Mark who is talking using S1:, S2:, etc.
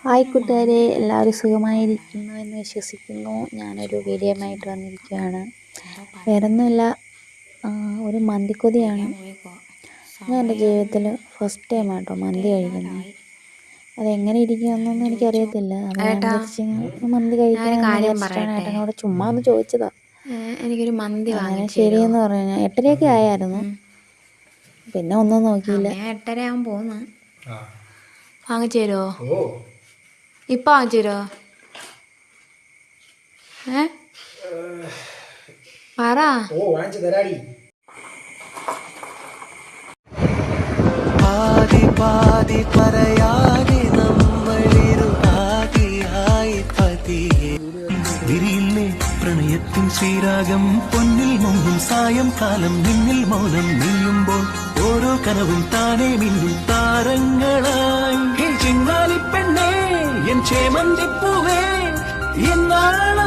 S1: Hi കൂട്ടുകാരെ, എല്ലാവരും സുഖമായിരിക്കുന്നു എന്ന് വിശ്വസിക്കുന്നു. ഞാനൊരു വീഡിയോയുമായിട്ട് വന്നിരിക്കുകയാണ്. വേറൊന്നുമില്ല, ഒരു മന്തിക്കൊതിയാണ്. ഞാൻ എൻ്റെ ജീവിതത്തിൽ ഫസ്റ്റ് ടൈം ആട്ടോ മന്തി കഴിക്കുന്നത്. അതെങ്ങനെ ഇരിക്കുമെന്നൊന്നും എനിക്കറിയത്തില്ല. അപ്പോൾ ഞാൻ വിചാരിച്ച് മന്തി കഴിക്കാമെന്ന് വിചാരിച്ചിട്ടാണ് ഏട്ടനോട് ചുമ്മാ ഒന്ന് ചോദിച്ചതാണ്.
S2: എനിക്കൊരു മന്തി
S1: അങ്ങനെ ശരിയെന്ന് പറഞ്ഞു. ഞാൻ 8:30 ആയായിരുന്നു, പിന്നെ ഒന്നും നോക്കിയില്ല.
S2: 8:30 ആകുമ്പോൾ പോന്ന് വാങ്ങിച്ചു തരുമോ? ഇപ്പം വാങ്ങിച്ചു തരുമോ? പറ.
S3: പാതി പാതി പറയാതെ നമ്മളിരുപാതിയായി പതിയെ വിരിയില്ലേ പ്രണയത്തിൻ ശ്രീരാഗം പൊന്നിൽ മുങ്ങും സായംകാലം നിന്നിൽ മൗനം നീയുമ്പോൾ ഓരോ കനവും താനേ മിന്നും താരങ്ങളായി ചിങ്ങാലി പെണ്ണേ എൻ ചേമന്തിപ്പൂവേ എന്നാണ്